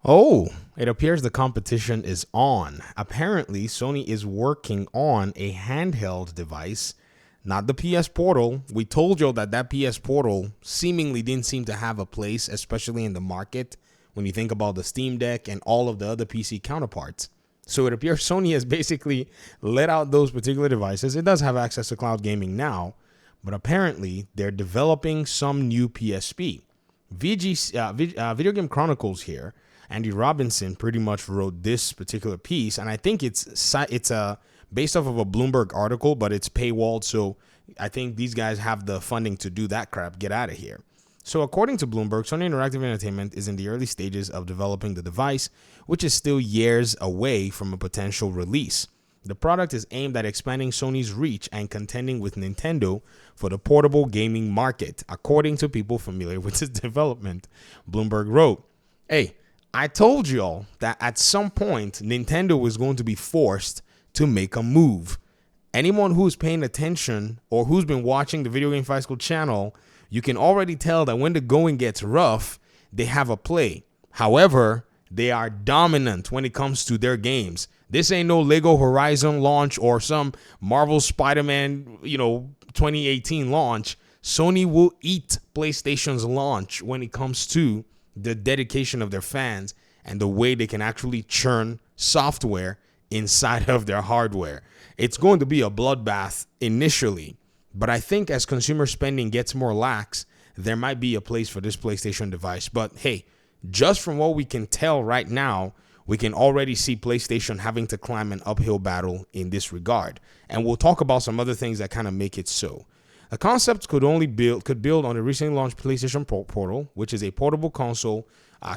Oh, it appears the competition is on. Apparently, Sony is working on a handheld device, not the PS Portal. We told you that PS Portal seemingly didn't seem to have a place, especially in the market, when you think about the Steam Deck and all of the other PC counterparts. So it appears Sony has basically let out those particular devices. It does have access to cloud gaming now, but apparently they're developing some new PSP. Video Game Chronicles here, Andy Robinson pretty much wrote this particular piece, and I think it's based off of a Bloomberg article, but it's paywalled, so I think these guys have the funding to do that crap. Get out of here. So according to Bloomberg, Sony Interactive Entertainment is in the early stages of developing the device, which is still years away from a potential release. The product is aimed at expanding Sony's reach and contending with Nintendo for the portable gaming market, according to people familiar with its development. Bloomberg wrote, "Hey, I told y'all that at some point Nintendo was going to be forced to make a move. Anyone who's paying attention or who's been watching the Video Game Fight School channel, you can already tell that when the going gets rough, they have a play. However, they are dominant when it comes to their games. This ain't no Lego Horizon launch or some Marvel Spider-Man, 2018 launch. Sony will eat PlayStation's launch when it comes to the dedication of their fans and the way they can actually churn software inside of their hardware. It's going to be a bloodbath initially, but I think as consumer spending gets more lax, there might be a place for this PlayStation device. But hey, just from what we can tell right now, we can already see PlayStation having to climb an uphill battle in this regard. And we'll talk about some other things that kind of make it so. The concept could build on the recently launched PlayStation Portal, which is a portable console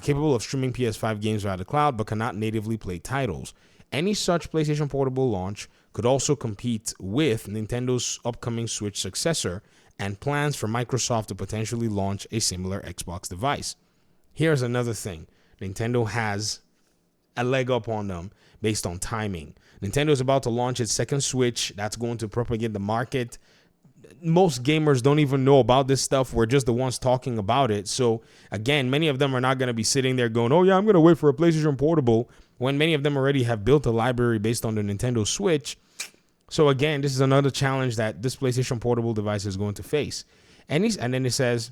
capable of streaming PS5 games via the cloud, but cannot natively play titles. Any such PlayStation Portable launch could also compete with Nintendo's upcoming Switch successor and plans for Microsoft to potentially launch a similar Xbox device. Here's another thing. Nintendo has a leg up on them based on timing. Nintendo is about to launch its second Switch. That's going to propagate the market. Most gamers don't even know about this stuff. We're just the ones talking about it. So again, many of them are not going to be sitting there going, oh yeah, I'm going to wait for a PlayStation Portable, when many of them already have built a library based on the Nintendo Switch. So again, this is another challenge that this PlayStation Portable device is going to face. And then it says,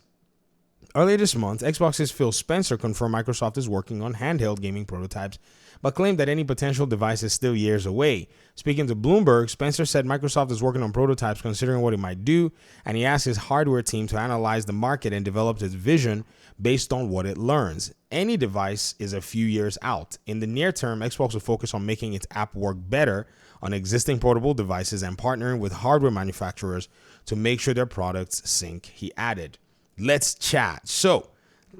earlier this month, Xbox's Phil Spencer confirmed Microsoft is working on handheld gaming prototypes, but claimed that any potential device is still years away. Speaking to Bloomberg, Spencer said Microsoft is working on prototypes considering what it might do, and he asked his hardware team to analyze the market and develop its vision based on what it learns. Any device is a few years out. In the near term, Xbox will focus on making its app work better on existing portable devices and partnering with hardware manufacturers to make sure their products sync, he added. Let's chat. So,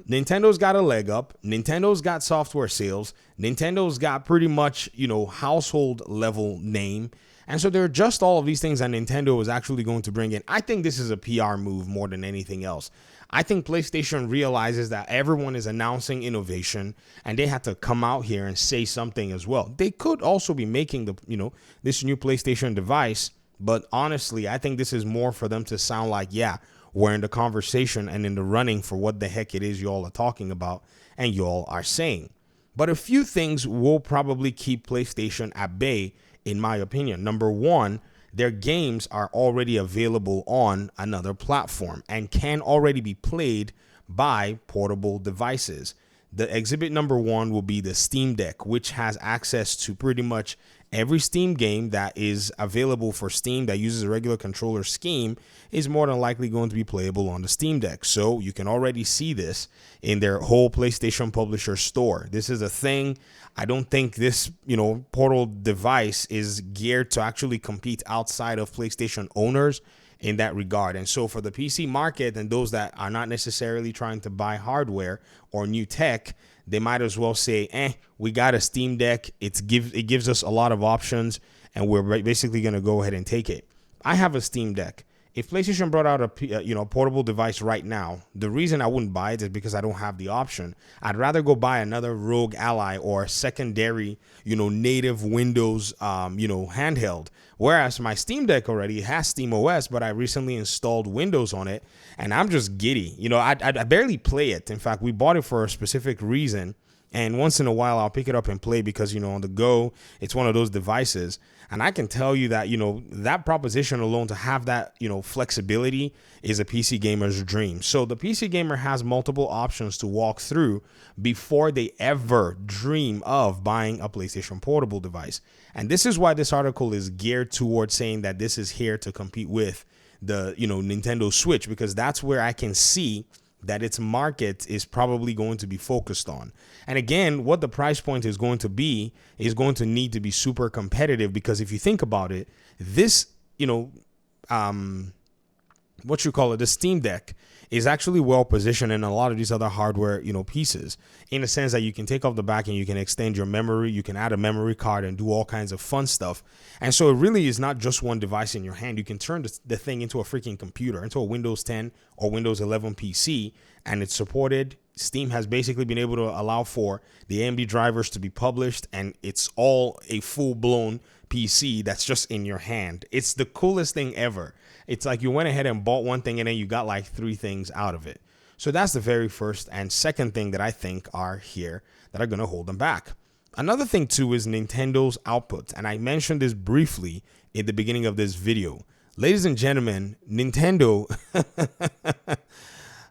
Nintendo's got a leg up. Nintendo's got software sales. Nintendo's got pretty much, household level name. And so there are just all of these things that Nintendo is actually going to bring in. I think this is a PR move more than anything else. I think PlayStation realizes that everyone is announcing innovation and they had to come out here and say something as well. They could also be making this new PlayStation device, but honestly, I think this is more for them to sound like, yeah, we're in the conversation and in the running for what the heck it is y'all are talking about and y'all are saying. But a few things will probably keep PlayStation at bay, in my opinion. Number one, their games are already available on another platform and can already be played by portable devices. The exhibit number one will be the Steam Deck, which has access to pretty much every Steam game that is available for Steam that uses a regular controller scheme is more than likely going to be playable on the Steam Deck. So you can already see this in their whole PlayStation Publisher store. This is a thing. I don't think this, portal device is geared to actually compete outside of PlayStation owners in that regard. And so for the PC market and those that are not necessarily trying to buy hardware or new tech, they might as well say, we got a Steam Deck. It gives us a lot of options, and we're basically going to go ahead and take it. I have a Steam Deck. If PlayStation brought out a portable device right now, the reason I wouldn't buy it is because I don't have the option. I'd rather go buy another Rogue Ally or secondary, native Windows, handheld. Whereas my Steam Deck already has Steam OS, but I recently installed Windows on it, and I'm just giddy. I barely play it. In fact, we bought it for a specific reason. And once in a while, I'll pick it up and play because, on the go, it's one of those devices. And I can tell you that, that proposition alone to have that, flexibility is a PC gamer's dream. So the PC gamer has multiple options to walk through before they ever dream of buying a PlayStation Portable device. And this is why this article is geared towards saying that this is here to compete with the, Nintendo Switch, because that's where I can see that its market is probably going to be focused on. And again, what the price point is going to be is going to need to be super competitive, because if you think about it, this, the Steam Deck is actually well positioned in a lot of these other hardware, pieces, in the sense that you can take off the back and you can extend your memory, you can add a memory card and do all kinds of fun stuff. And so it really is not just one device in your hand. You can turn the thing into a freaking computer, into a Windows 10 or Windows 11 PC, and it's supported. Steam has basically been able to allow for the AMD drivers to be published, and it's all a full-blown PC that's just in your hand. It's the coolest thing ever. It's like you went ahead and bought one thing and then you got like 3 things out of it. So that's the very first and second thing that I think are here that are going to hold them back. Another thing too is Nintendo's output. And I mentioned this briefly in the beginning of this video. Ladies and gentlemen, Nintendo,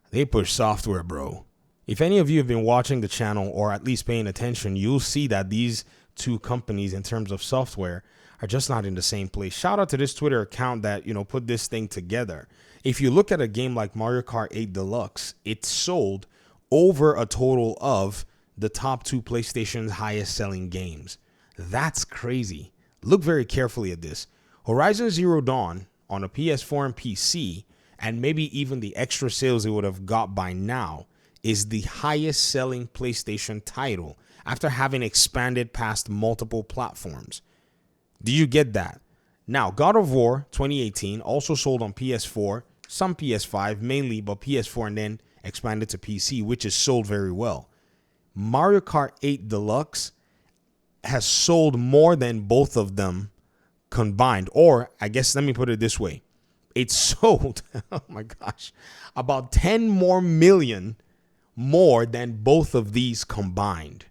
they push software, bro. If any of you have been watching the channel or at least paying attention, you'll see that these two companies in terms of software are just not in the same place. Shout out to this Twitter account that, put this thing together. If you look at a game like Mario Kart 8 Deluxe, it sold over a total of the top 2 PlayStation's highest selling games. That's crazy. Look very carefully at this. Horizon Zero Dawn on a PS4 and PC, and maybe even the extra sales it would have got by now, is the highest selling PlayStation title after having expanded past multiple platforms. Do you get that? Now, God of War 2018 also sold on PS4, some PS5 mainly, but PS4 and then expanded to PC, which is sold very well. Mario Kart 8 Deluxe has sold more than both of them combined. Or I guess, let me put it this way. It sold, oh my gosh, about 10 more million more than both of these combined.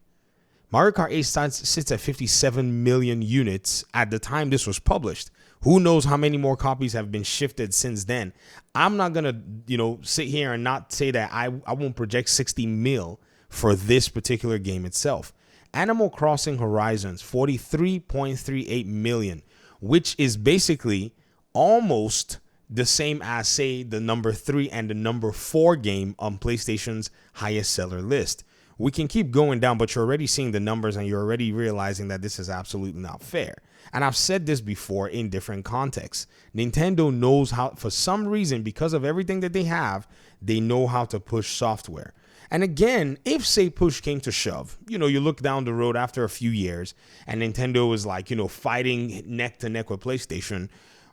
Mario Kart 8 sits at 57 million units at the time this was published. Who knows how many more copies have been shifted since then. I'm not going to, sit here and not say that I won't project 60 mil for this particular game itself. Animal Crossing Horizons, 43.38 million, which is basically almost the same as, say, the number 3 and the number 4 game on PlayStation's highest seller list. We can keep going down, but you're already seeing the numbers and you're already realizing that this is absolutely not fair. And I've said this before in different contexts. Nintendo knows how, for some reason, because of everything that they have, they know how to push software. And again, if, say, push came to shove, you look down the road after a few years and Nintendo is like, fighting neck to neck with PlayStation,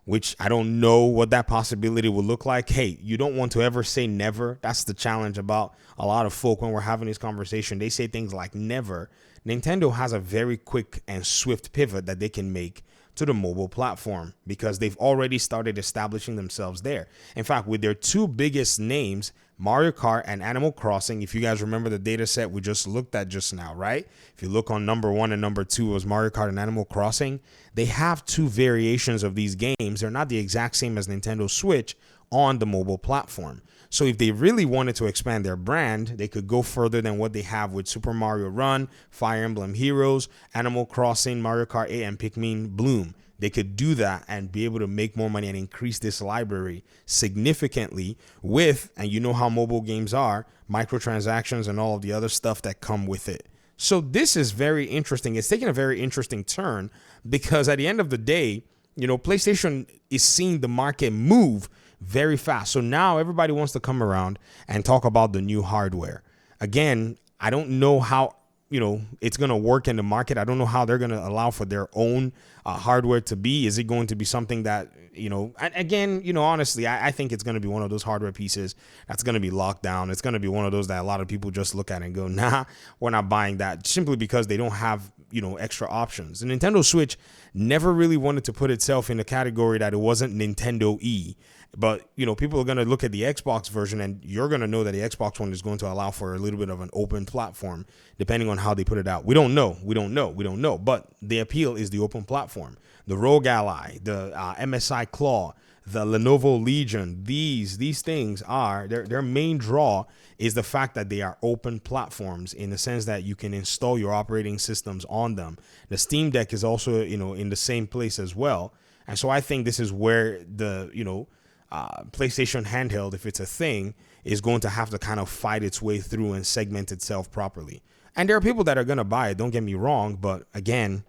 which I don't know what that possibility would look like. Hey, you don't want to ever say never. That's the challenge about a lot of folk when we're having this conversation. They say things like never. Nintendo has a very quick and swift pivot that they can make to the mobile platform because they've already started establishing themselves there. In fact, with their 2 biggest names, Mario Kart and Animal Crossing, if you guys remember the data set we just looked at just now, right? If you look on number 1 and number 2 was Mario Kart and Animal Crossing, they have 2 variations of these games. They're not the exact same as Nintendo Switch on the mobile platform. So if they really wanted to expand their brand, they could go further than what they have with Super Mario Run, Fire Emblem Heroes, Animal Crossing, Mario Kart 8, and Pikmin Bloom. They could do that and be able to make more money and increase this library significantly with, and you know how mobile games are, microtransactions and all of the other stuff that come with it. So this is very interesting. It's taking a very interesting turn because at the end of the day, PlayStation is seeing the market move very fast. So now everybody wants to come around and talk about the new hardware. Again, I don't know how it's going to work in the market. I don't know how they're going to allow for their own hardware to be. Is it going to be something that, again, honestly, I think it's going to be one of those hardware pieces that's going to be locked down. It's going to be one of those that a lot of people just look at and go, nah, we're not buying that, simply because they don't have, extra options. The Nintendo Switch never really wanted to put itself in a category that it wasn't Nintendo E. But, people are going to look at the Xbox version, and you're going to know that the Xbox One is going to allow for a little bit of an open platform, depending on how they put it out. We don't know. But the appeal is the open platform. The Rogue Ally, the MSI Claw, the Lenovo Legion, these things are, their main draw is the fact that they are open platforms, in the sense that you can install your operating systems on them. The Steam Deck is also, in the same place as well. And so I think this is where the, PlayStation Handheld, if it's a thing, is going to have to kind of fight its way through and segment itself properly. And there are people that are going to buy it, don't get me wrong, but again,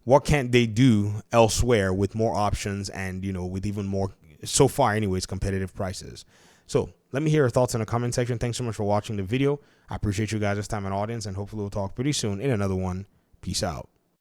what can't they do elsewhere with more options and, with even more, so far anyways, competitive prices? So let me hear your thoughts in the comment section. Thanks so much for watching the video. I appreciate you guys' time and audience, and hopefully we'll talk pretty soon in another one. Peace out.